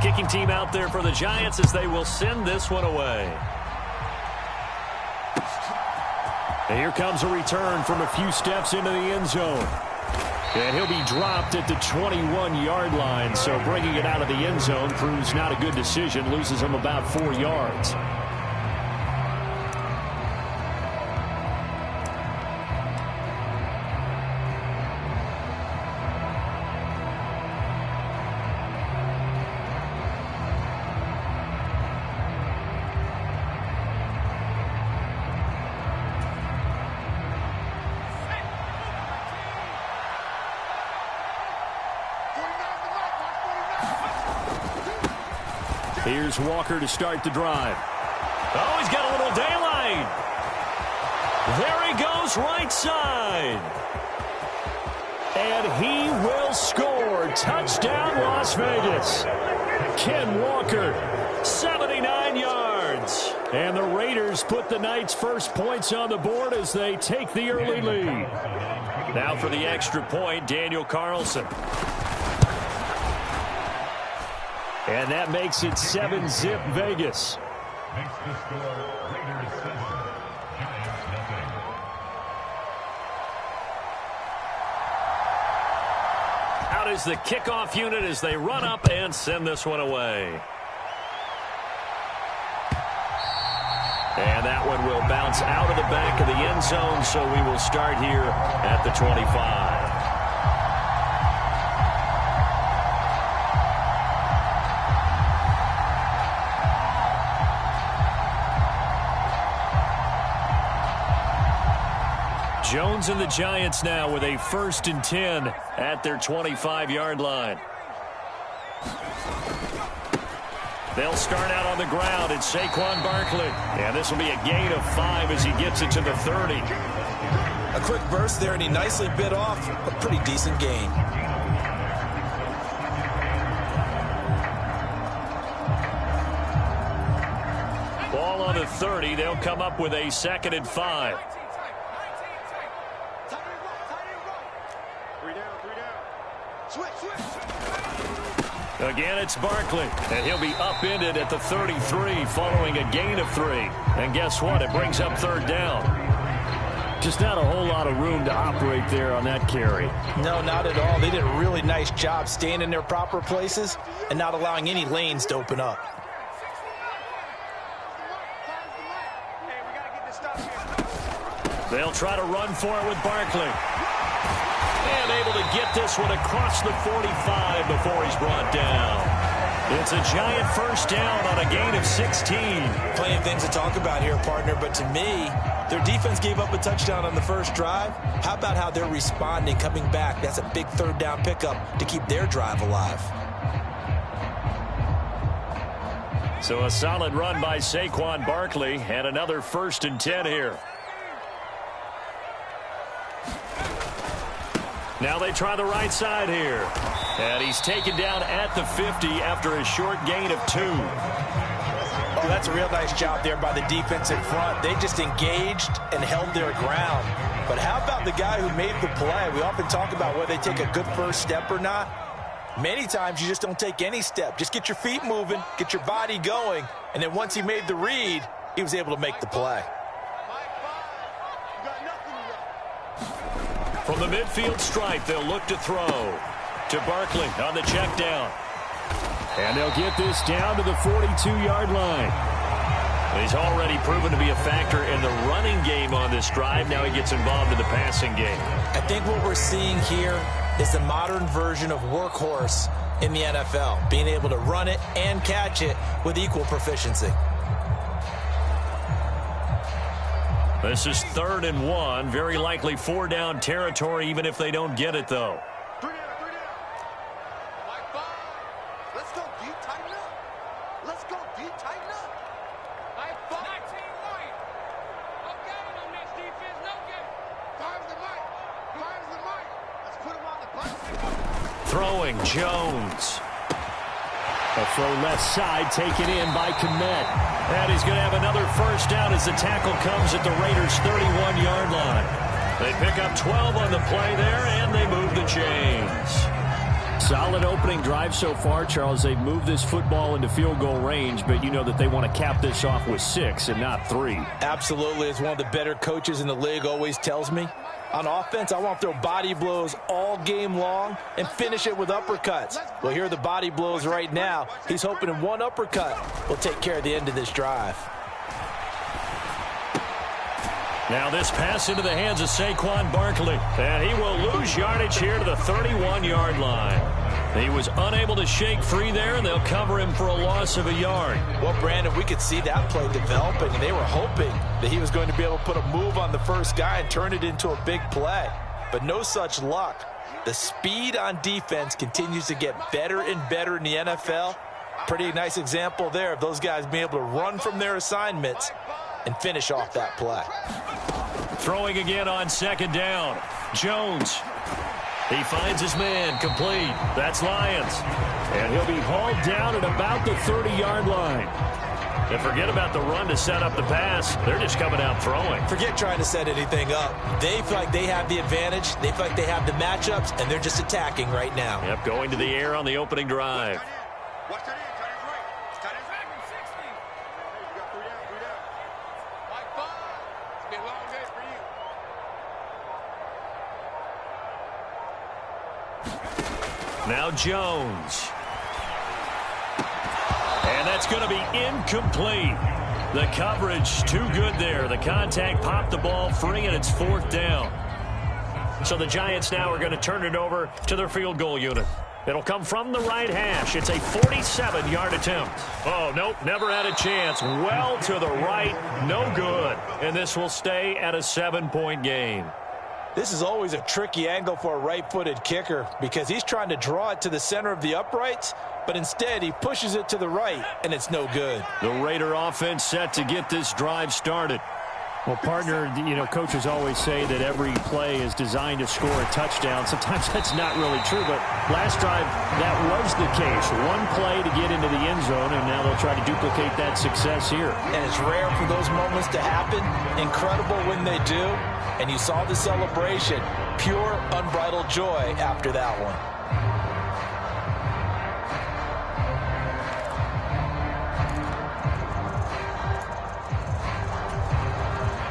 kicking team out there for the Giants as they will send this one away. And here comes a return from a few steps into the end zone. And he'll be dropped at the 21-yard line, so bringing it out of the end zone proves not a good decision, loses him about 4 yards. Here's Walker to start the drive. Oh, he's got a little daylight. There he goes, right side. And he will score. Touchdown, Las Vegas. Ken Walker, 79 yards. And the Raiders put the Knights' first points on the board as they take the early lead. Now for the extra point, Daniel Carlson. And that makes it 7-zip Vegas. Makes the score Raiders 7, Giants nothing. Out is the kickoff unit as they run up and send this one away. And that one will bounce out of the back of the end zone, so we will start here at the 25. Jones and the Giants now with a 1st and 10 at their 25-yard line. They'll start out on the ground. It's Saquon Barkley. And this will be a gain of 5 as he gets it to the 30. A quick burst there, and he nicely bit off a pretty decent gain. Ball on the 30. They'll come up with a 2nd and 5. Again, it's Barkley, and he'll be upended at the 33 following a gain of 3. And guess what? It brings up 3rd down. Just not a whole lot of room to operate there on that carry. No, not at all. They did a really nice job staying in their proper places and not allowing any lanes to open up. They'll try to run for it with Barkley. And able to get this one across the 45 before he's brought down. It's a Giant 1st down on a gain of 16. Plenty of things to talk about here, partner, but to me, their defense gave up a touchdown on the first drive. How about how they're responding, coming back? That's a big 3rd down pickup to keep their drive alive. So a solid run by Saquon Barkley and another 1st and 10 here. Now they try the right side here. And he's taken down at the 50 after a short gain of 2. Oh, that's a real nice job there by the defense in front. They just engaged and held their ground. But how about the guy who made the play? We often talk about whether they take a good first step or not. Many times you just don't take any step. Just get your feet moving, get your body going, and then once he made the read, he was able to make the play. From the midfield stripe, they'll look to throw to Barkley on the check down. And they'll get this down to the 42-yard line. He's already proven to be a factor in the running game on this drive. Now he gets involved in the passing game. I think what we're seeing here is the modern version of workhorse in the NFL, being able to run it and catch it with equal proficiency. This is 3rd and 1. Very likely 4-down territory, even if they don't get it, though. 3 down. Like 5. Let's go deep, tighten up. Let's go deep, tighten up. Like 5. 19 white. No game on this defense, no game. Fire's the mic. Let's put him on the bus. Throwing, Jones. A throw left side taken in by Kmet. And he's going to have another 1st down as the tackle comes at the Raiders' 31-yard line. They pick up 12 on the play there, and they move the chains. Solid opening drive so far, Charles. They've moved this football into field goal range, but you know that they want to cap this off with 6 and not 3. Absolutely. As one of the better coaches in the league always tells me, on offense, I want to throw body blows all game long and finish it with uppercuts. Well, here are the body blows right now. He's hoping in one uppercut will take care of the end of this drive. Now this pass into the hands of Saquon Barkley, and he will lose yardage here to the 31-yard line. He was unable to shake free there, and they'll cover him for a loss of a yard. Well, Brandon, we could see that play developing, and they were hoping that he was going to be able to put a move on the first guy and turn it into a big play. But no such luck. The speed on defense continues to get better and better in the NFL. Pretty nice example there of those guys being able to run from their assignments and finish off that play. Throwing again on second down. Jones. He finds his man, complete. That's Lyons. And he'll be hauled down at about the 30-yard line. And forget about the run to set up the pass. They're just coming out throwing. Forget trying to set anything up. They feel like they have the advantage. They feel like they have the matchups, and they're just attacking right now. Yep, going to the air on the opening drive. Watch that in. Tight end right. Tight end back in 60. Hey, you got 3 down. Like 5. It's been a long day for you. Now Jones. And that's going to be incomplete. The coverage too good there. The contact popped the ball free, and it's 4th down. So the Giants now are going to turn it over to their field goal unit. It'll come from the right hash. It's a 47-yard attempt. Oh, nope, never had a chance. Well to the right, no good. And this will stay at a 7-point game. This is always a tricky angle for a right-footed kicker because he's trying to draw it to the center of the uprights, but instead he pushes it to the right, and it's no good. The Raider offense set to get this drive started. Well, partner, you know, coaches always say that every play is designed to score a touchdown. Sometimes that's not really true, but last drive, that was the case. One play to get into the end zone, and now they'll try to duplicate that success here. And it's rare for those moments to happen. Incredible when they do. And you saw the celebration. Pure, unbridled joy after that one.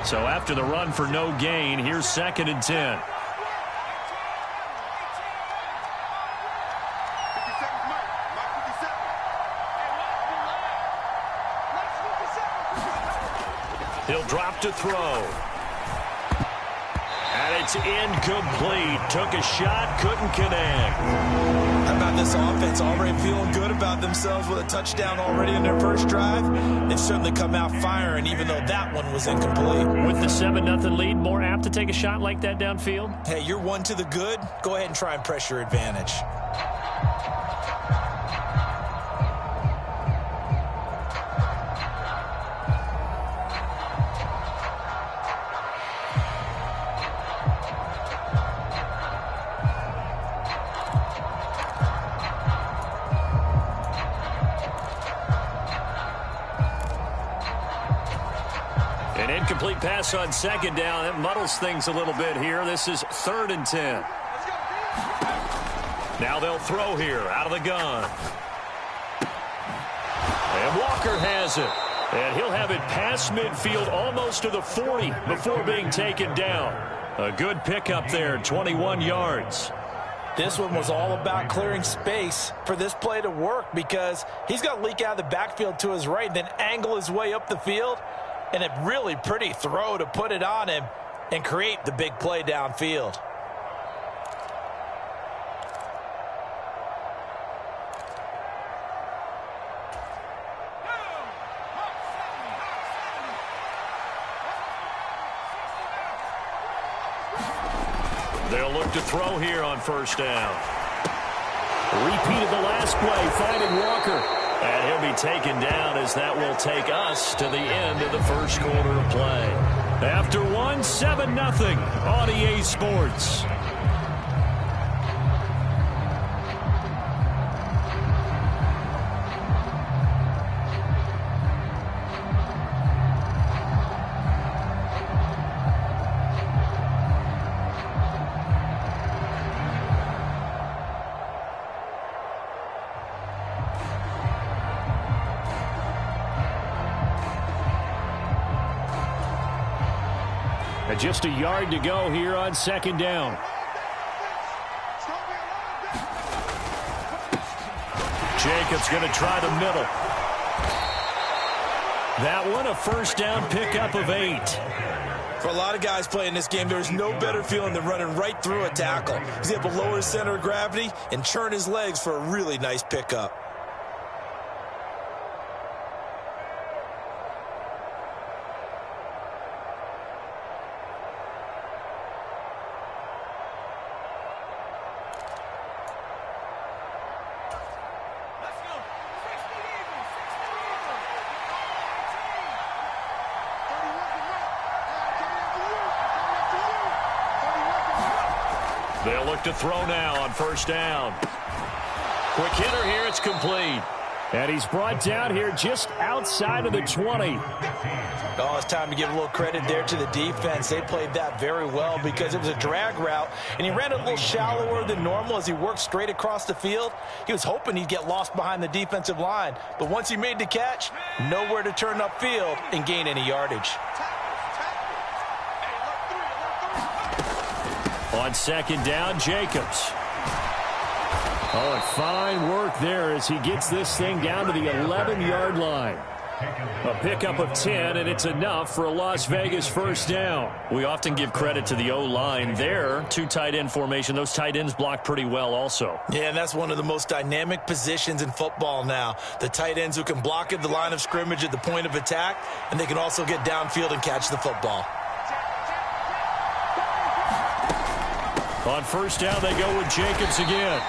So after the run for no gain, here's 2nd and 10. 57 Mike. Mike 57. Hey, He'll drop to throw. And it's incomplete. Took a shot, couldn't connect. How about this offense already feeling good about themselves with a touchdown already in their first drive? They've certainly come out firing, even though that one was incomplete. With the 7-0 lead, more apt to take a shot like that downfield? Hey, you're one to the good. Go ahead and try and press your advantage. An incomplete pass on 2nd down. That muddles things a little bit here. This is 3rd and 10. Now they'll throw here out of the gun. And Walker has it. And he'll have it past midfield almost to the 40 before being taken down. A good pickup there, 21 yards. This one was all about clearing space for this play to work because he's got to leak out of the backfield to his right, then angle his way up the field. And a really pretty throw to put it on him and create the big play downfield. They'll look to throw here on 1st down. Repeat of the last play, finding Walker. And he'll be taken down as that will take us to the end of the first quarter of play. After 7-0 on EA Sports. And just a yard to go here on second down. Jacobs going to try the middle. That one a first down pickup of 8. For a lot of guys playing this game, there's no better feeling than running right through a tackle. He's able to lower his center of gravity and turn his legs for a really nice pickup. They'll look to throw now on first down. Quick hitter here. It's complete. And he's brought down here just outside of the 20. Oh, it's time to give a little credit there to the defense. They played that very well because it was a drag route, and he ran a little shallower than normal as he worked straight across the field. He was hoping he'd get lost behind the defensive line, but once he made the catch, nowhere to turn upfield and gain any yardage. On second down, Jacobs. Oh, and fine work there as he gets this thing down to the 11-yard line. A pickup of 10, and it's enough for a Las Vegas first down. We often give credit to the O-line there. 2 tight end formation. Those tight ends block pretty well also. Yeah, and that's one of the most dynamic positions in football now. The tight ends who can block at the line of scrimmage at the point of attack, and they can also get downfield and catch the football. On first down, they go with Jacobs again.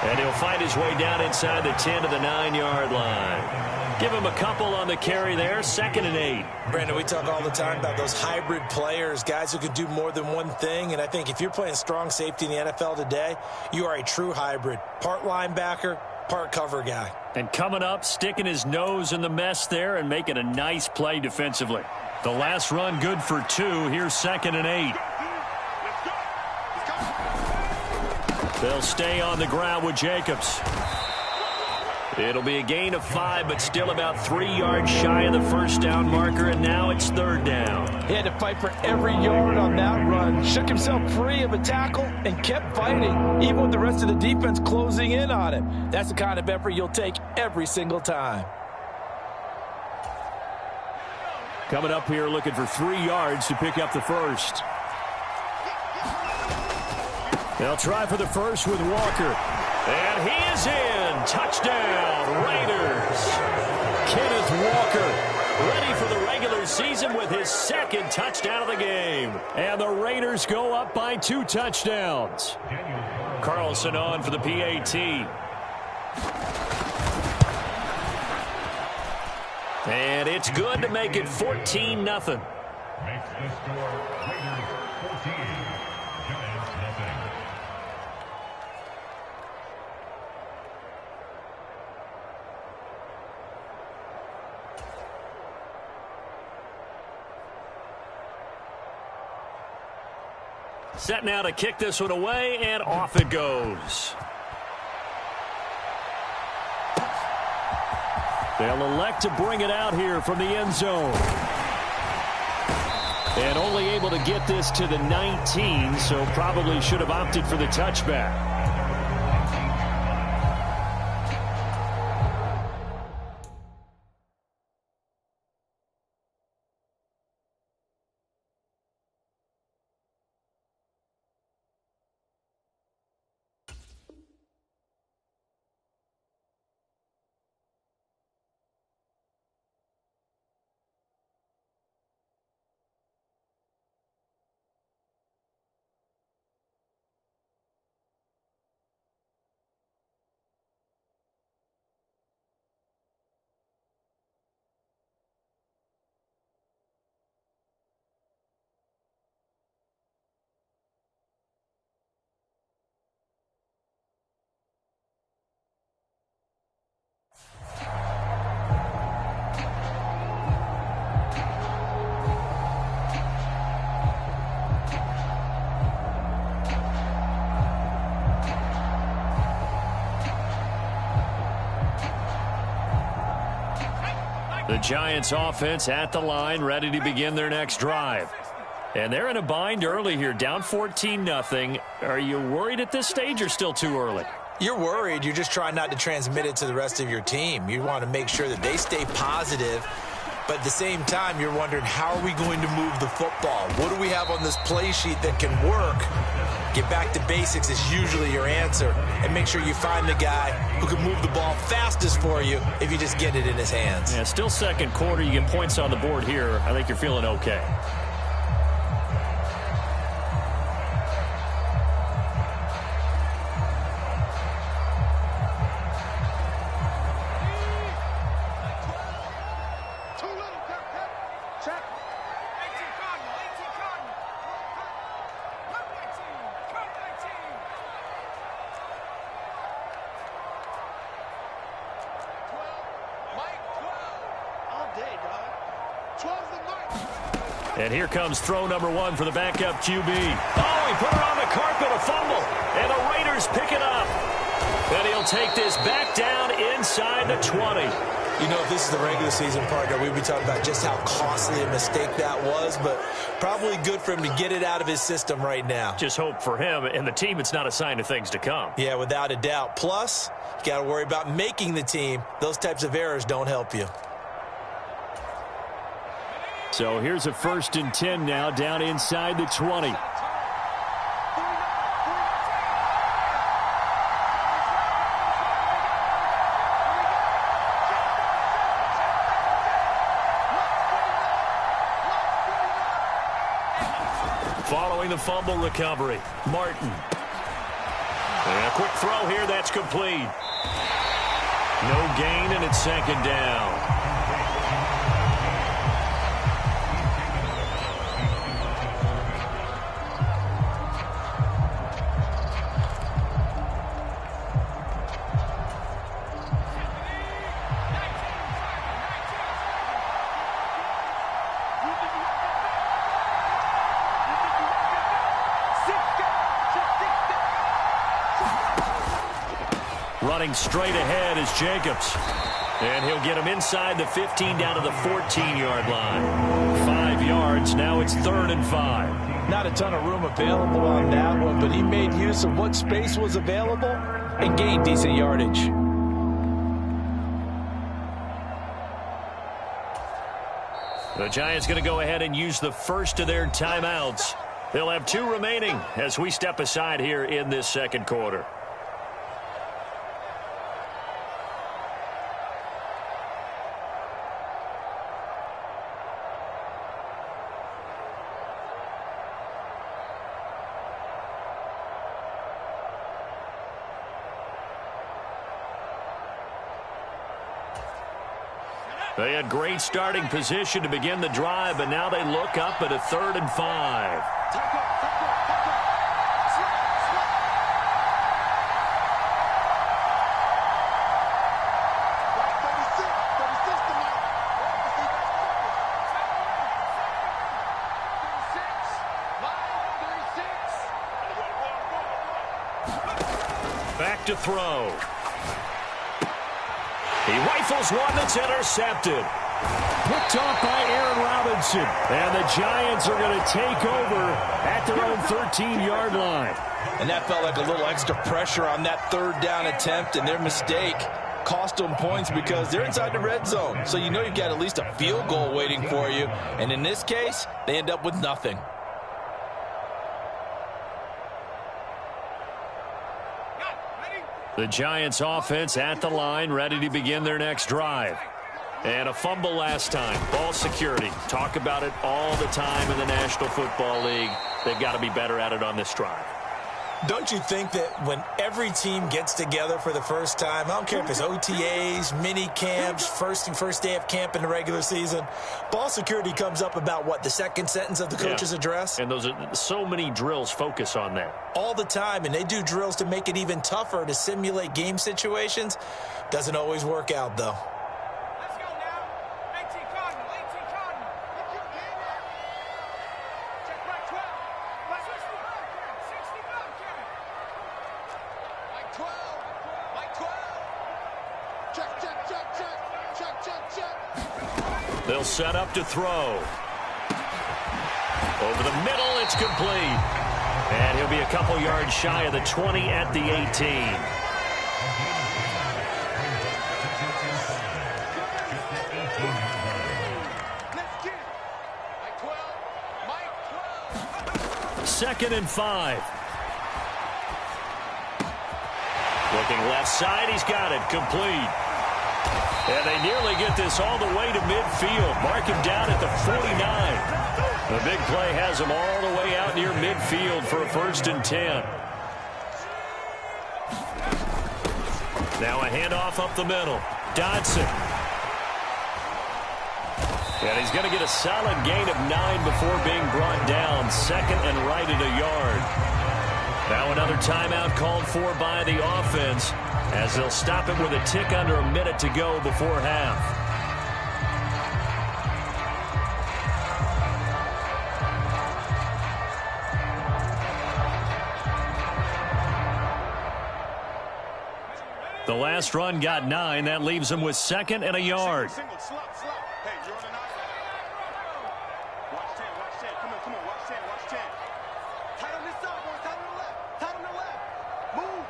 And he'll find his way down inside the 10 to the 9-yard line. Give him a couple on the carry there, 2nd and 8. Brandon, we talk all the time about those hybrid players, guys who can do more than one thing. And I think if you're playing strong safety in the NFL today, you are a true hybrid. Part linebacker, part cover guy. And coming up, sticking his nose in the mess there and making a nice play defensively. The last run good for 2. Here's 2nd and 8. They'll stay on the ground with Jacobs. It'll be a gain of 5, but still about 3 yards shy of the first down marker, and now it's 3rd down. He had to fight for every yard on that run. Shook himself free of a tackle and kept fighting, even with the rest of the defense closing in on him. That's the kind of effort you'll take every single time. Coming up here looking for 3 yards to pick up the first. They'll try for the first with Walker. And he is in. Touchdown, Raiders. Kenneth Walker ready for the regular season with his 2nd touchdown of the game. And the Raiders go up by 2 touchdowns. Carlson on for the PAT. And it's good to make it 14-0. Makes the score Raiders 14, Giants nothing. Set now to kick this one away, and off it goes. They'll elect to bring it out here from the end zone. And only able to get this to the 19, so probably should have opted for the touchback. The Giants offense at the line, ready to begin their next drive. And they're in a bind early here, down 14-0. Are you worried at this stage or still too early? You're worried. You're just trying not to transmit it to the rest of your team. You want to make sure that they stay positive. But at the same time, you're wondering, how are we going to move the football? What do we have on this play sheet that can work? Get back to basics is usually your answer. And make sure you find the guy who can move the ball fastest for you if you just get it in his hands. Yeah, still second quarter. You get points on the board here. I think you're feeling okay. And here comes throw number 1 for the backup QB. Oh, he put it on the carpet, a fumble. And the Raiders pick it up. And he'll take this back down inside the 20. You know, if this is the regular season, partner, we'd be talking about just how costly a mistake that was, but probably good for him to get it out of his system right now. Just hope for him and the team it's not a sign of things to come. Yeah, without a doubt. Plus, you got to worry about making the team. Those types of errors don't help you. So here's a 1st and 10 now, down inside the 20. Following the fumble recovery, Martin. And a quick throw here, that's complete. No gain, and it's 2nd down. Running straight ahead is Jacobs. And he'll get him inside the 15 down to the 14-yard line. 5 yards. Now it's 3rd and 5. Not a ton of room available on that one, but he made use of what space was available and gained decent yardage. The Giants going to go ahead and use the first of their timeouts. They'll have 2 remaining as we step aside here in this 2nd quarter. They had great starting position to begin the drive, but now they look up at a 3rd and 5. Back to throw. He rifles one that's intercepted. Picked off by Aaron Robinson. And the Giants are going to take over at their own 13-yard line. And that felt like a little extra pressure on that 3rd down attempt, and their mistake cost them points because they're inside the red zone. So you know you've got at least a field goal waiting for you. And in this case, they end up with nothing. The Giants offense at the line, ready to begin their next drive. And a fumble last time. Ball security. Talk about it all the time in the National Football League. They've got to be better at it on this drive. Don't you think that when every team gets together for the first time, I don't care if it's OTAs, mini camps, first day of camp in the regular season, ball security comes up about what, the 2nd sentence of the coach's address? And those are so many drills focus on that. All the time, and they do drills to make it even tougher to simulate game situations. Doesn't always work out, though. They'll set up to throw. Over the middle, it's complete. And he'll be a couple yards shy of the 20 at the 18. Second and 5. Looking left side, he's got it, complete. And they nearly get this all the way to midfield. Mark him down at the 49. The big play has him all the way out near midfield for a 1st and 10. Now a handoff up the middle. Dodson. And he's going to get a solid gain of 9 before being brought down. Second and right at a yard. Now another timeout called for by the offense as they'll stop it with a tick under a minute to go before half. The last run got 9. That leaves him with 2nd and a yard. Single, slop. Hey, you're on an island. Watch 10, watch 10. Come on, watch 10, watch 10. Tight on this side, boys. Tight on the left. Tight on the left. Move.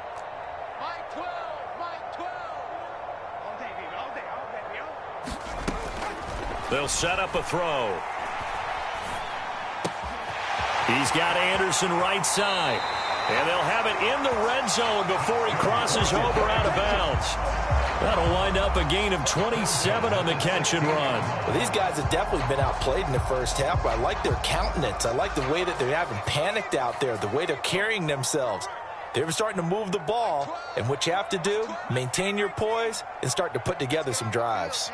Mike 12, Mike 12. All day, baby, all day, They'll set up a throw. He's got Anderson right side. And they'll have it in the red zone before he crosses over out of bounds. That'll wind up a gain of 27 on the catch and run. Well, these guys have definitely been outplayed in the first half, but I like their countenance. I like the way that they haven't panicked out there, the way they're carrying themselves. They're starting to move the ball, and what you have to do, maintain your poise and start to put together some drives.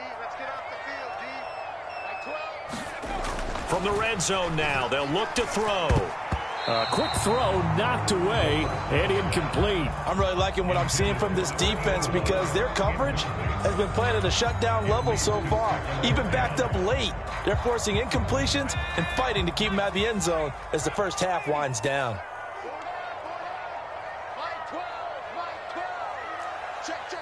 From the red zone now, they'll look to throw. A quick throw knocked away and incomplete. I'm really liking what I'm seeing from this defense because their coverage has been playing at a shutdown level so far. Even backed up late, they're forcing incompletions and fighting to keep them out of the end zone as the first half winds down. Mike 12, Mike 12. Check. Check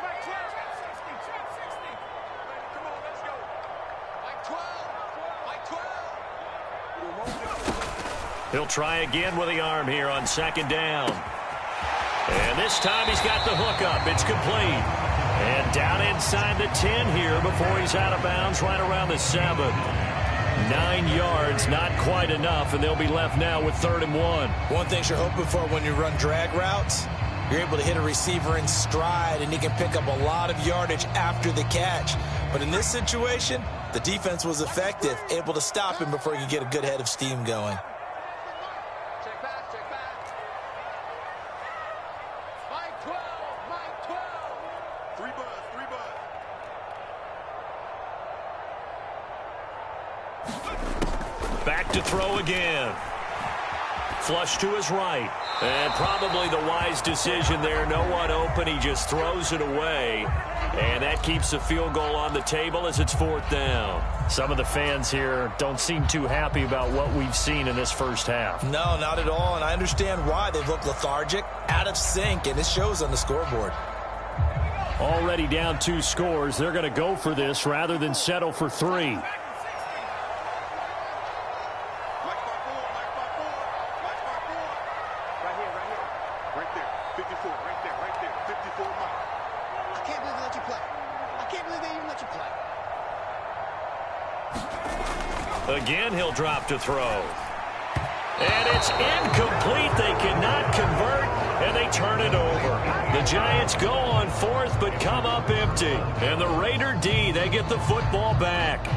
Mike 12. Check 60. Come on, let's go. Mike 12, Mike 12. He'll try again with the arm here on 2nd down. And this time he's got the hook up. It's complete. And down inside the 10 here before he's out of bounds right around the 7. 9 yards, not quite enough, and they'll be left now with 3rd and 1. One thing you're hoping for when you run drag routes, you're able to hit a receiver in stride, and he can pick up a lot of yardage after the catch. But in this situation, the defense was effective, able to stop him before he could get a good head of steam going. Check back. Mike 12, Mike 12. 3 buzz. Back to throw again. Flush to his right. And probably the wise decision there. No one open. He just throws it away. And that keeps the field goal on the table as it's 4th down. Some of the fans here don't seem too happy about what we've seen in this first half. No, not at all. And I understand why. They've looked lethargic, out of sync, and it shows on the scoreboard. Already down 2 scores. They're going to go for this rather than settle for 3. Again, he'll drop to throw. And it's incomplete. They cannot convert, and they turn it over. The Giants go on 4th, but come up empty. And the Raider D, they get the football back.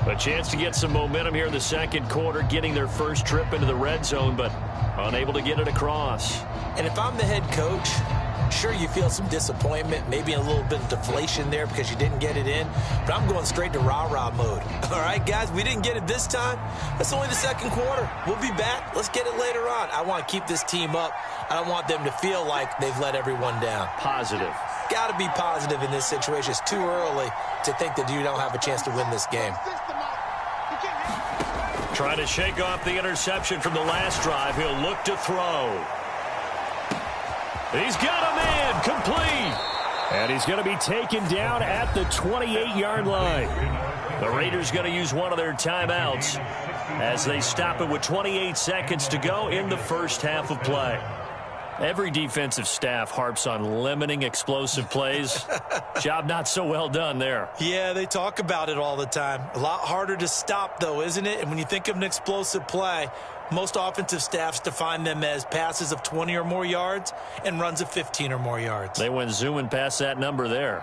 A chance to get some momentum here in the 2nd quarter, getting their first trip into the red zone, but unable to get it across. And if I'm the head coach, sure, you feel some disappointment, maybe a little bit of deflation there because you didn't get it in, but I'm going straight to rah-rah mode. All right, guys, we didn't get it this time. That's only the 2nd quarter. We'll be back. Let's get it later on. I want to keep this team up. I don't want them to feel like they've let everyone down. Positive. Got to be positive in this situation. It's too early to think that you don't have a chance to win this game. Trying to shake off the interception from the last drive. He'll look to throw. He's got a man, complete. And he's going to be taken down at the 28-yard line. The Raiders going to use one of their timeouts as they stop it with 28 seconds to go in the first half of play. Every defensive staff harps on limiting explosive plays. Job not so well done there. Yeah, they talk about it all the time. A lot harder to stop, though, isn't it? And when you think of an explosive play, most offensive staffs define them as passes of 20 or more yards and runs of 15 or more yards. They went zooming past that number there.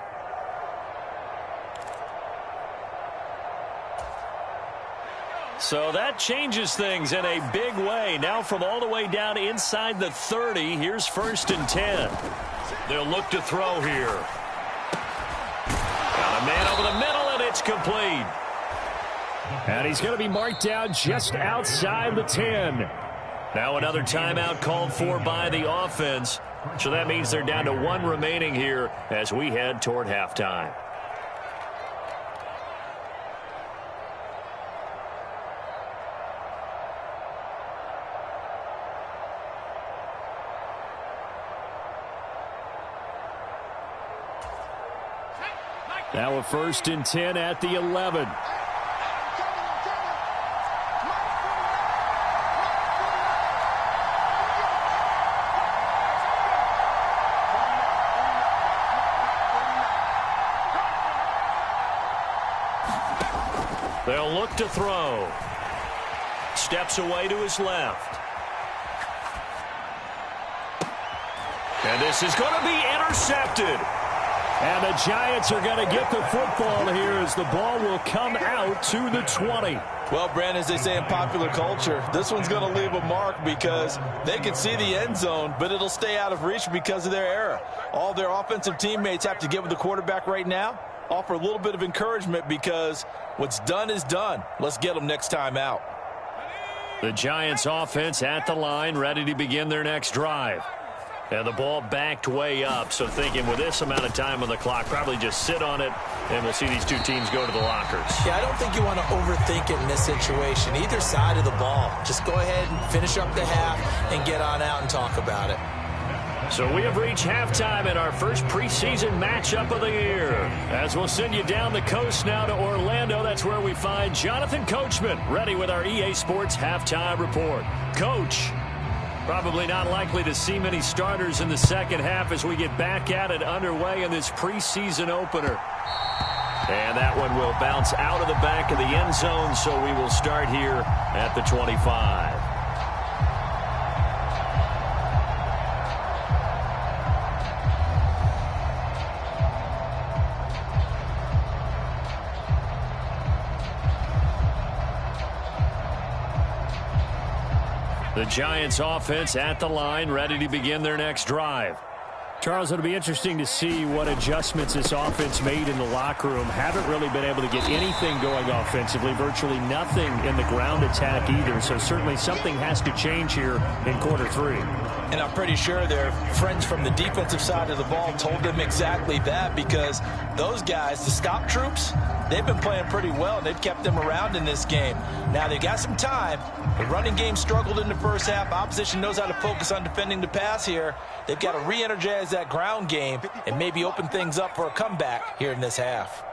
So that changes things in a big way. Now from all the way down inside the 30, here's 1st and 10. They'll look to throw here. Got a man over the middle, and it's complete. And he's going to be marked down just outside the 10. Now another timeout called for by the offense. So that means they're down to 1 remaining here as we head toward halftime. Now a 1st and 10 at the 11. They'll look to throw. Steps away to his left. And this is going to be intercepted. And the Giants are going to get the football here as the ball will come out to the 20. Well, Brandon, as they say in popular culture, this one's going to leave a mark because they can see the end zone, but it'll stay out of reach because of their error. All their offensive teammates have to get with the quarterback right now, offer a little bit of encouragement because what's done is done. Let's get them next time out. The Giants offense at the line, ready to begin their next drive. And the ball backed way up, so thinking with this amount of time on the clock, probably just sit on it, and we'll see these two teams go to the lockers. Yeah, I don't think you want to overthink it in this situation. Either side of the ball. Just go ahead and finish up the half and get on out and talk about it. So we have reached halftime in our first preseason matchup of the year. As we'll send you down the coast now to Orlando, that's where we find Jonathan Coachman, ready with our EA Sports halftime report. Coach, probably not likely to see many starters in the second half as we get back at it underway in this preseason opener. And that one will bounce out of the back of the end zone, so we will start here at the 25. The Giants offense at the line, ready to begin their next drive. Charles, it'll be interesting to see what adjustments this offense made in the locker room. Haven't really been able to get anything going offensively, virtually nothing in the ground attack either. So certainly something has to change here in quarter 3. And I'm pretty sure their friends from the defensive side of the ball told them exactly that, because those guys, the stop troops, they've been playing pretty well, and they've kept them around in this game. Now, they've got some time. The running game struggled in the first half. Opposition knows how to focus on defending the pass here. They've got to re-energize that ground game and maybe open things up for a comeback here in this half.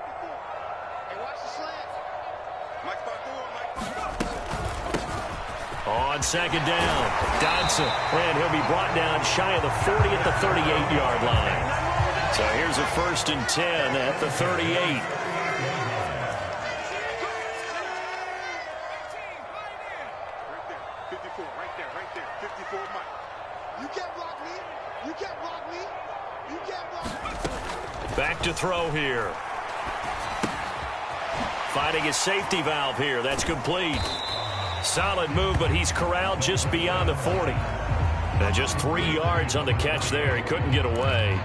On second down, Dodson, and he'll be brought down shy of the 40 at the 38-yard line. So here's a 1st and 10 at the 38. Back to throw here. Finding his safety valve here. That's complete. Solid move, but he's corralled just beyond the 40. And just 3 yards on the catch there. He couldn't get away.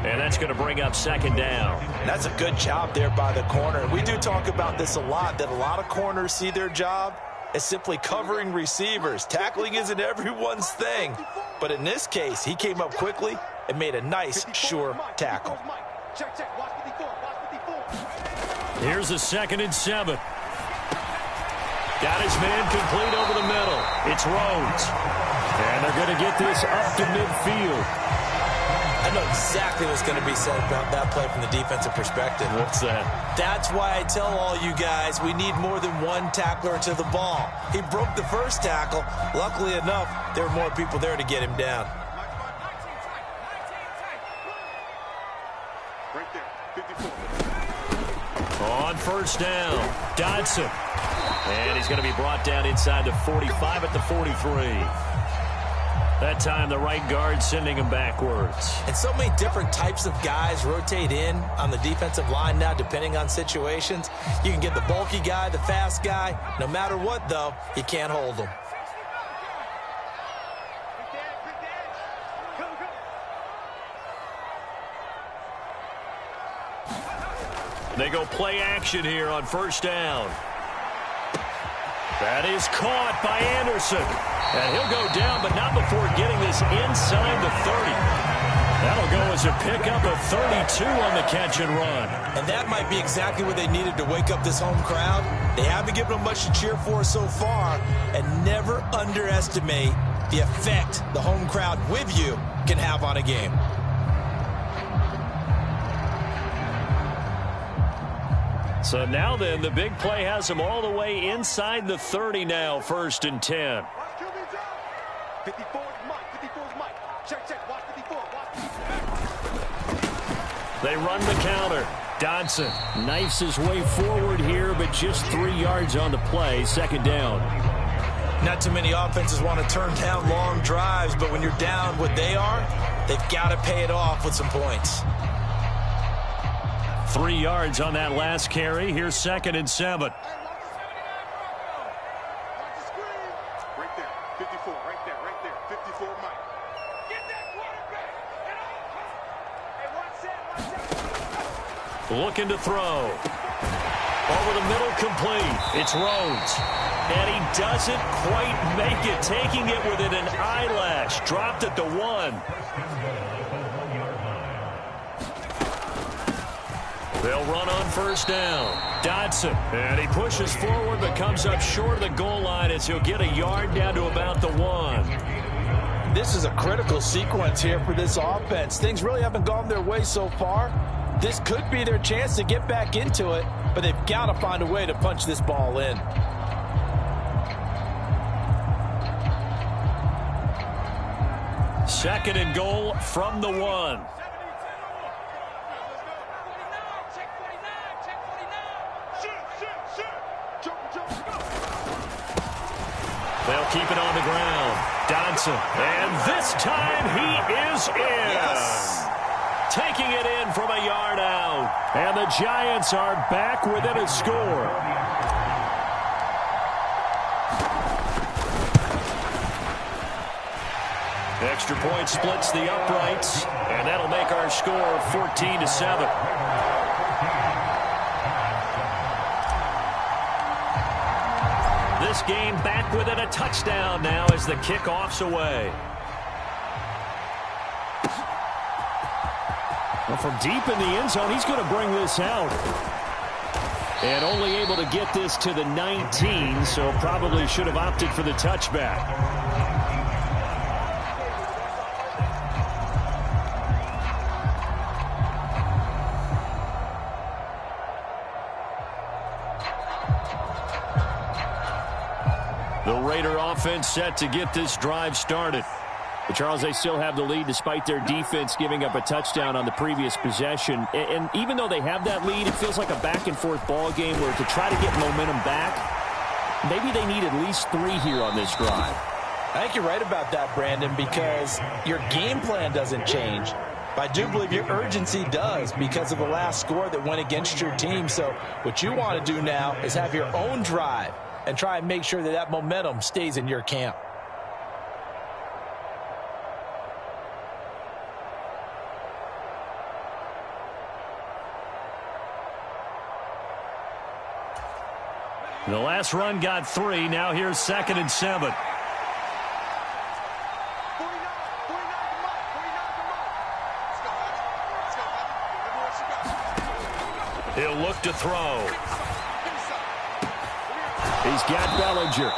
And that's going to bring up second down. That's a good job there by the corner. We do talk about this a lot, that a lot of corners see their job as simply covering receivers. Tackling isn't everyone's thing. But in this case, he came up quickly and made a nice, sure tackle. Here's a 2nd and 7. Got his man complete over the middle. It's Rhodes. And they're going to get this up to midfield. I know exactly what's going to be said about that play from the defensive perspective. What's that? That's why I tell all you guys we need more than one tackler to the ball. He broke the first tackle. Luckily enough, there were more people there to get him down. Right there, 54. On first down, Dodson. And he's going to be brought down inside the 45 at the 43. That time, the right guard sending him backwards. And so many different types of guys rotate in on the defensive line now, depending on situations. You can get the bulky guy, the fast guy. No matter what, though, you can't hold them. They go play action here on first down. That is caught by Anderson. And he'll go down, but not before getting this inside the 30. That'll go as a pickup of 32 on the catch and run. And that might be exactly what they needed to wake up this home crowd. They haven't given them much to cheer for so far. And never underestimate the effect the home crowd with you can have on a game. So now then, the big play has him all the way inside the 30 now, 1st and 10. 54 is Mike. 54 is Mike. Check. Watch 54. Watch 54. They run the counter. Dodson knifes his way forward here, but just 3 yards on the play. 2nd down. Not too many offenses want to turn down long drives, but when you're down what they are, they've got to pay it off with some points. 3 yards on that last carry. Here's 2nd and 7. Right there. 54. Right there. 54 Mike. Get that quarterback. Hey, Looking to throw. Over the middle, complete. It's Rhodes. And he doesn't quite make it. Taking it within an eyelash. Dropped at the 1. They'll run on first down. Dodson. And he pushes forward but comes up short of the goal line as he'll get a yard down to about the 1. This is a critical sequence here for this offense. Things really haven't gone their way so far. This could be their chance to get back into it, but they've got to find a way to punch this ball in. Second and goal from the 1. They'll keep it on the ground. Dodson. And this time he is in. Yes. Taking it in from a yard out. And the Giants are back within a score. Extra point splits the uprights. And that'll make our score 14-7. This game back within a touchdown now as the kickoff's away. Well, from deep in the end zone, he's going to bring this out. And only able to get this to the 19, so probably should have opted for the touchback. The Raider offense set to get this drive started. But Charles, they still have the lead despite their defense giving up a touchdown on the previous possession. And even though they have that lead, it feels like a back-and-forth ball game where to try to get momentum back, maybe they need at least 3 here on this drive. I think you're right about that, Brandon, because your game plan doesn't change. But I do believe your urgency does because of the last score that went against your team. So what you want to do now is have your own drive and try and make sure that that momentum stays in your camp. The last run got 3. Now here's 2nd and 7. He'll look to throw. He's got Bellinger.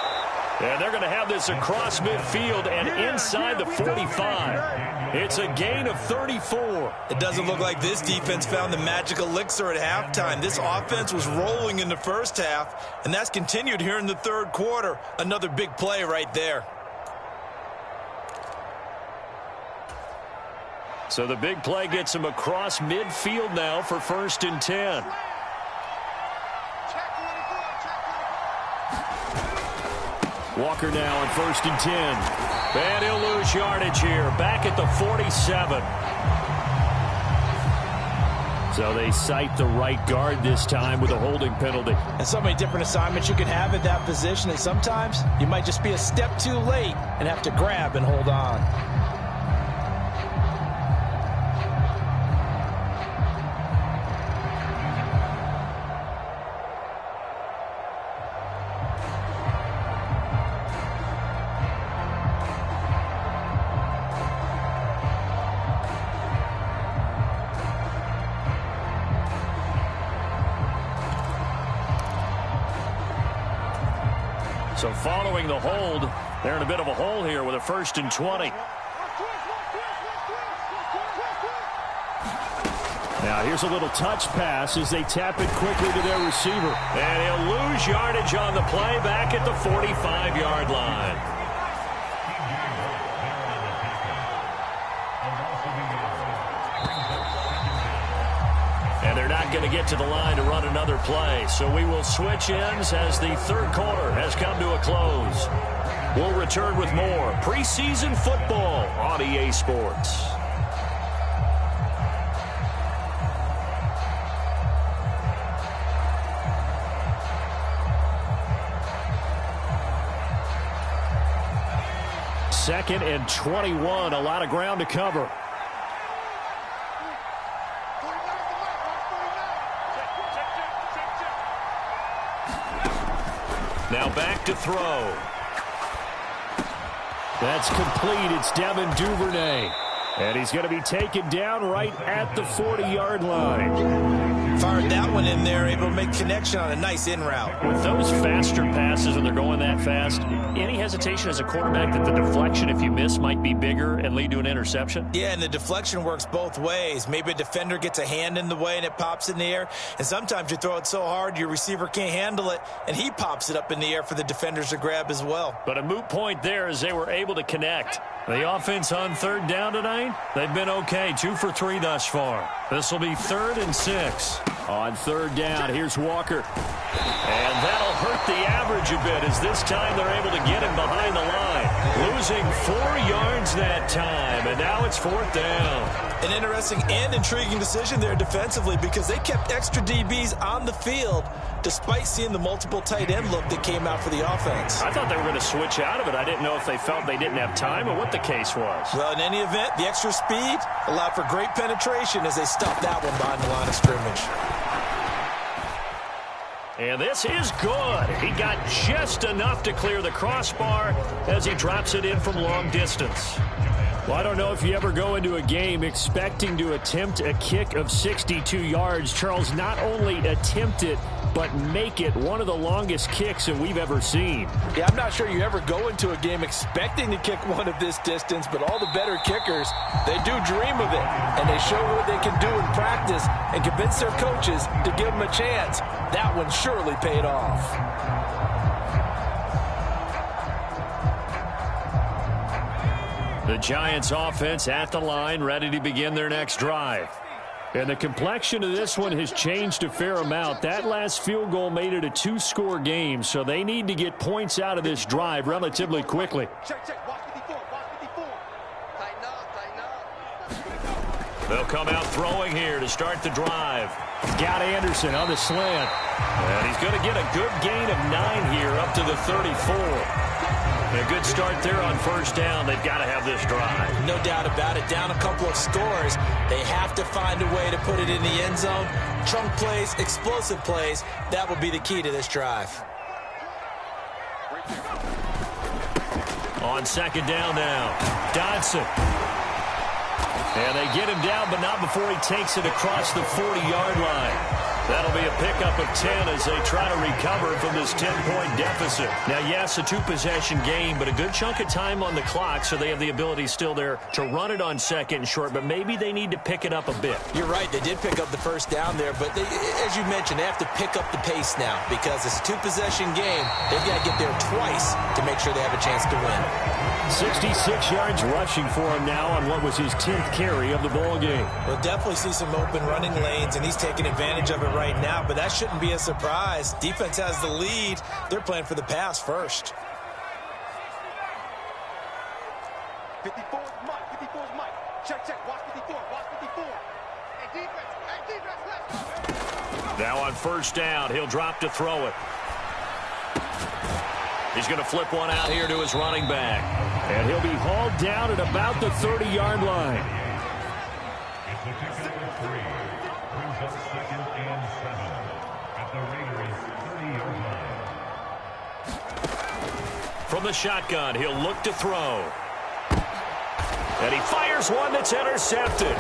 And they're going to have this across midfield and inside the 45. It's a gain of 34. It doesn't look like this defense found the magic elixir at halftime. This offense was rolling in the first half, and that's continued here in the third quarter. Another big play right there. So the big play gets him across midfield now for 1st and 10. Walker now on 1st and 10. And he'll lose yardage here. Back at the 47. So they cite the right guard this time with a holding penalty. And so many different assignments you can have at that position. And sometimes you might just be a step too late and have to grab and hold on. So following the hold, they're in a bit of a hole here with a 1st and 20. Now here's a little touch pass as they tap it quickly to their receiver. And he'll lose yardage on the play back at the 45-yard line. And they're not going to get to the line to run another play. So we will switch ends as the third quarter has come to a close. We'll return with more preseason football on EA Sports. Second and 21, a lot of ground to cover. Now back to throw. That's complete. It's Devin Duvernay. And he's going to be taken down right at the 40-yard line. Fired that one in there, able to make connection on a nice in route. With those faster passes and they're going that fast, any hesitation as a quarterback that the deflection, if you miss, might be bigger and lead to an interception? Yeah, and the deflection works both ways. Maybe a defender gets a hand in the way and it pops in the air. And sometimes you throw it so hard your receiver can't handle it, and he pops it up in the air for the defenders to grab as well. But a moot point there as they were able to connect. The offense on third down tonight, they've been okay. 2 for 3 thus far. This will be 3rd and 6. On third down, here's Walker. And that'll hurt the average a bit as this time they're able to get him behind the line. Losing 4 yards that time, and now it's 4th down. An interesting and intriguing decision there defensively because they kept extra DBs on the field despite seeing the multiple tight end look that came out for the offense. I thought they were going to switch out of it. I didn't know if they felt they didn't have time or what the case was. Well, in any event, the extra speed allowed for great penetration as they stopped that one behind the line of scrimmage. And this is good. He got just enough to clear the crossbar as he drops it in from long distance. Well, I don't know if you ever go into a game expecting to attempt a kick of 62 yards. Charles, not only attempt it, but make it one of the longest kicks that we've ever seen. Yeah, I'm not sure you ever go into a game expecting to kick one of this distance, but all the better kickers, they do dream of it, and they show what they can do in practice and convince their coaches to give them a chance. That one surely paid off. The Giants offense at the line, ready to begin their next drive. And the complexion of this one has changed a fair amount. That last field goal made it a 2-score game, so they need to get points out of this drive relatively quickly. Check. Watch 54. Tighten up. They'll come out throwing here to start the drive. Got Anderson on the slant. And he's going to get a good gain of 9 here up to the 34. A good start there on first down. They've got to have this drive. No doubt about it. Down a couple of scores. They have to find a way to put it in the end zone. Chunk plays, explosive plays. That will be the key to this drive. On second down now, Dodson. And they get him down, but not before he takes it across the 40-yard line. That'll be a pickup of 10 as they try to recover from this 10-point deficit. Now, yes, a two-possession game, but a good chunk of time on the clock, so they have the ability still there to run it on second and short, but maybe they need to pick it up a bit. You're right. They did pick up the first down there, but as you mentioned, they have to pick up the pace now because it's a two-possession game. They've got to get there twice to make sure they have a chance to win. 66 yards rushing for him now on what was his 10th carry of the ball game. We'll definitely see some open running lanes, and he's taking advantage of it right now, but that shouldn't be a surprise. Defense has the lead. They're playing for the pass first. 54 is Mike. 54 is Mike. Check, check. Watch 54. Watch 54. Hey, defense, let's go. Now on first down, he'll drop to throw it. He's going to flip one out here to his running back. And he'll be hauled down at about the 30-yard line. It's the pickup of 3. Brings up 2nd and 7 at the Raiders' 30-yard line. From the shotgun, he'll look to throw. And he fires one that's intercepted.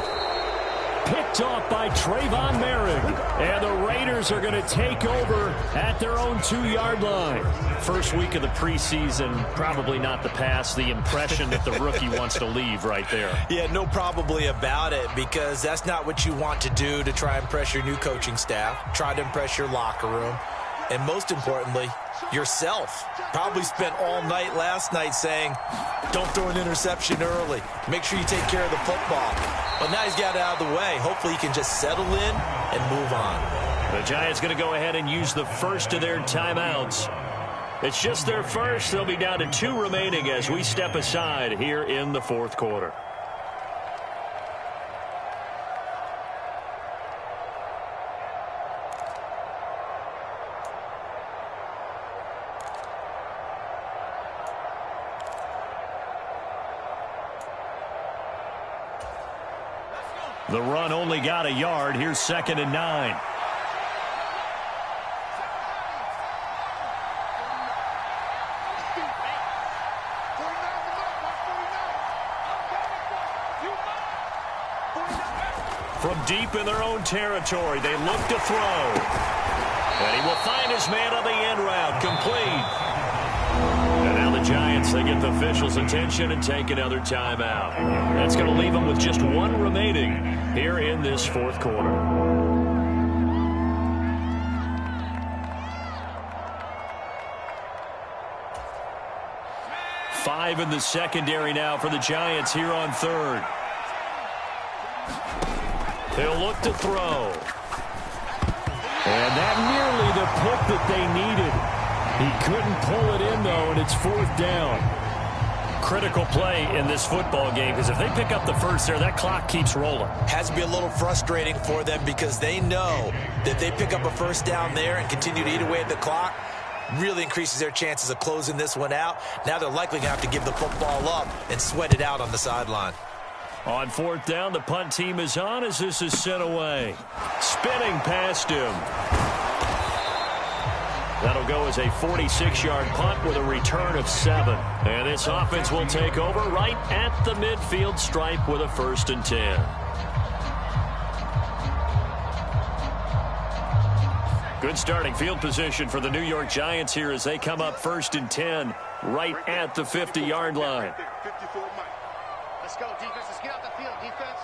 Picked off by Trayvon Merrick. And the Raiders are going to take over at their own 2-yard line. First week of the preseason, probably not the pass. The impression that the rookie wants to leave right there. Yeah, no probably about it, because that's not what you want to do to try and impress your new coaching staff. Try to impress your locker room. And most importantly, yourself. Probably spent all night last night saying, don't throw an interception early. Make sure you take care of the football. But now he's got it out of the way. Hopefully he can just settle in and move on. The Giants going to go ahead and use the first of their timeouts. It's just their first. They'll be down to 2 remaining as we step aside here in the fourth quarter. The run only got a yard. Here's 2nd and 9. From deep in their own territory, they look to throw. And he will find his man on the end route, complete. And now the Giants, they get the officials' attention and take another timeout. That's going to leave them with just 1 remaining here in this fourth quarter. Five in the secondary now for the Giants here on third. They'll look to throw. And that nearly the pick that they needed. He couldn't pull it in, though, and it's 4th down. Critical play in this football game, because if they pick up the first there, that clock keeps rolling. Has to be a little frustrating for them because they know that they pick up a first down there and continue to eat away at the clock, really increases their chances of closing this one out. Now they're likely going to have to give the football up and sweat it out on the sideline. On 4th down, the punt team is on as this is sent away. Spinning past him. That'll go as a 46-yard punt with a return of 7. And this offense will take over right at the midfield stripe with a 1st and 10. Good starting field position for the New York Giants here as they come up 1st and 10 right at the 50-yard line. 54 Mike. Let's go, defense. Let's get out the field, defense.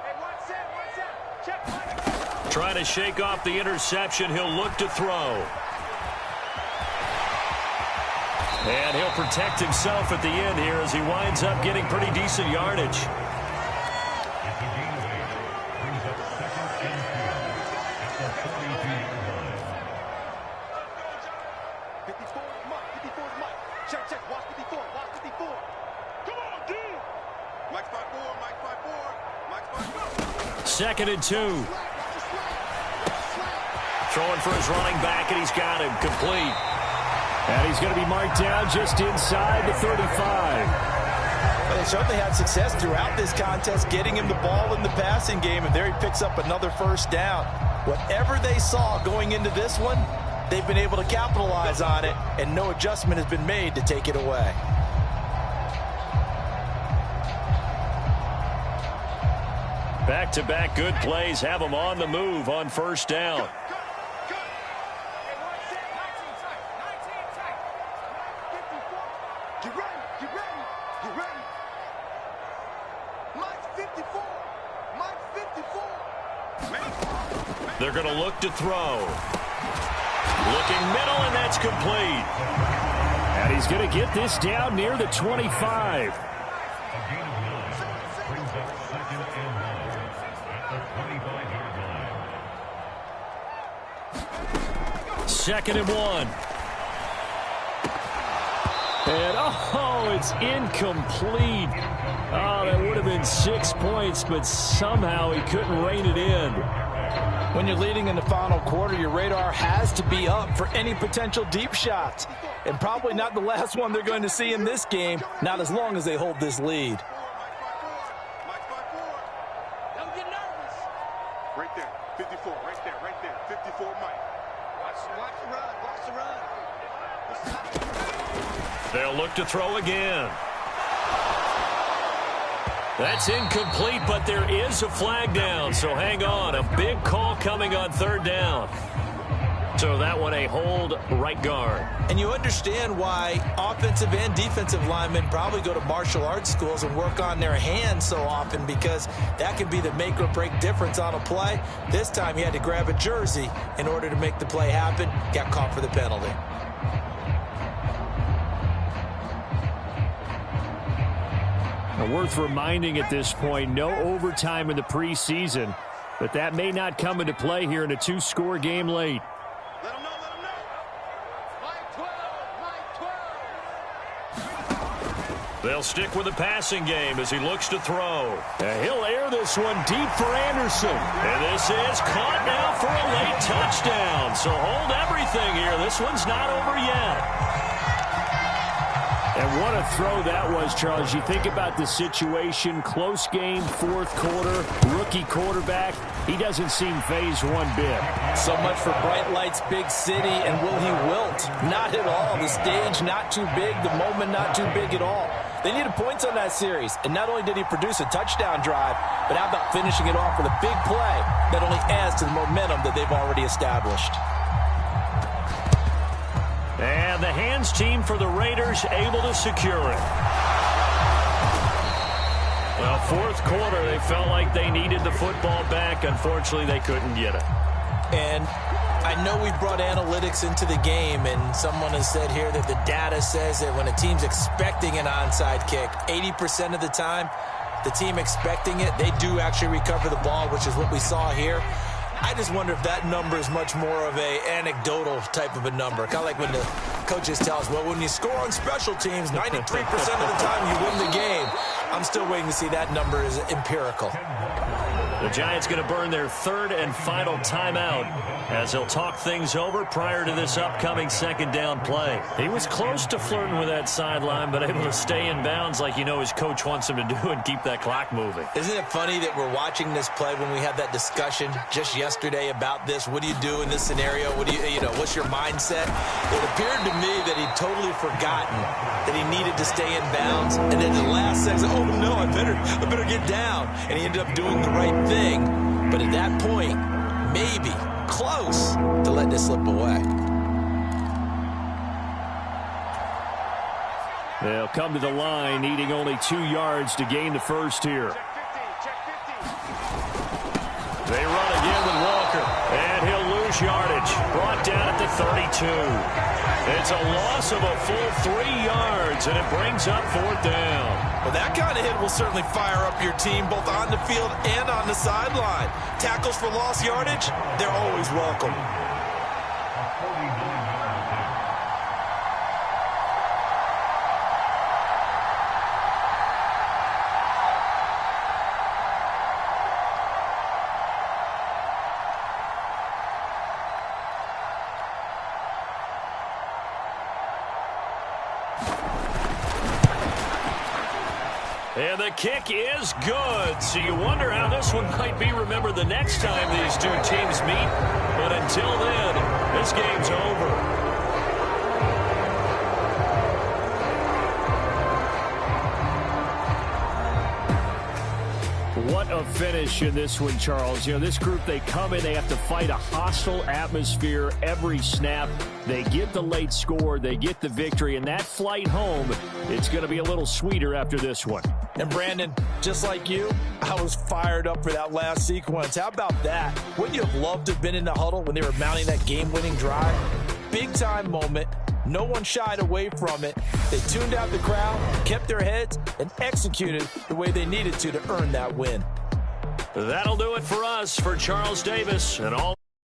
Hey, one set. Check, Mike. Trying to shake off the interception. He'll look to throw. And he'll protect himself at the end here as he winds up getting pretty decent yardage. It's a gain of 8. Brings up 2nd and 2 at the 42-yard line. 54 is Mike. 54 is Mike. Check. Watch 54. Watch 54. Come on, dude. Mike's by 4. Mike's by 4. Mike's by 4. 2nd and 2. Throwing for his running back, and he's got him complete. And he's going to be marked down just inside the 35. Well, they certainly had success throughout this contest, getting him the ball in the passing game, and there he picks up another 1st down. Whatever they saw going into this one, they've been able to capitalize on it, and no adjustment has been made to take it away. Back-to-back good plays have them on the move on first down. Get ready, get ready, get ready. Mike 54, Mike 54. They're going to look to throw. Looking middle, and that's complete. And he's going to get this down near the 25. Second and 1. And, oh, it's incomplete. Oh, that would have been 6 points, but somehow he couldn't rein it in. When you're leading in the final quarter, your radar has to be up for any potential deep shots. And probably not the last one they're going to see in this game, not as long as they hold this lead. Don't get nervous. Right there, 54, right there, 54, Mike. Watch the run, watch the run. They'll look to throw again. That's incomplete, but there is a flag down, so hang on. A big call coming on third down. So that one a hold right guard. And you understand why offensive and defensive linemen probably go to martial arts schools and work on their hands so often, because that can be the make or break difference on a play. This time he had to grab a jersey in order to make the play happen. Got caught for the penalty. Now, worth reminding at this point, no overtime in the preseason, but that may not come into play here in a two-score game late. Let him know, let him know. Mike 12, Mike 12. They'll stick with the passing game as he looks to throw. And he'll air this one deep for Anderson. And this is caught now for a late touchdown. So hold everything here. This one's not over yet. And what a throw that was, Charles. You think about the situation, close game, fourth quarter, rookie quarterback. He doesn't seem phased one bit. So much for bright lights, big city, and will he wilt? Not at all. The stage not too big, the moment not too big at all. They needed points on that series, and not only did he produce a touchdown drive, but how about finishing it off with a big play that only adds to the momentum that they've already established. And the hands team for the Raiders able to secure it. Well, fourth quarter, they felt like they needed the football back. Unfortunately, they couldn't get it. And I know we brought analytics into the game, and someone has said here that the data says that when a team's expecting an onside kick, 80% of the time, the team expecting it, they do actually recover the ball, which is what we saw here. I just wonder if that number is much more of a anecdotal type of a number. Kind of like when the coaches tell us, well, when you score on special teams, 93% of the time you win the game. I'm still waiting to see that number is empirical. The Giants going to burn their third and final timeout as they'll talk things over prior to this upcoming second down play. He was close to flirting with that sideline, but able to stay in bounds like you know his coach wants him to do and keep that clock moving. Isn't it funny that we're watching this play when we had that discussion just yesterday about this? What do you do in this scenario? What do you know, what's your mindset? It appeared to me that he'd totally forgotten that he needed to stay in bounds, and then the last second, oh no, I better get down. And he ended up doing the right thing. But at that point, maybe close to letting it slip away. They'll come to the line, needing only 2 yards to gain the first here. They run again with Walker, and he'll lose yardage. Brought down at the 32. It's a loss of a full 3 yards, and it brings up fourth down. Well, that kind of hit will certainly fire up your team both on the field and on the sideline. Tackles for lost yardage, they're always welcome. And the kick is good. So you wonder how this one might be remembered the next time these two teams meet. But until then, this game's over. What a finish in this one, Charles. You know, this group, they come in, they have to fight a hostile atmosphere every snap. They get the late score, they get the victory, and that flight home, it's going to be a little sweeter after this one. And Brandon, just like you, I was fired up for that last sequence. How about that? Wouldn't you have loved to have been in the huddle when they were mounting that game-winning drive? Big-time moment. No one shied away from it. They tuned out the crowd, kept their heads, and executed the way they needed to earn that win. That'll do it for us. For Charles Davis and all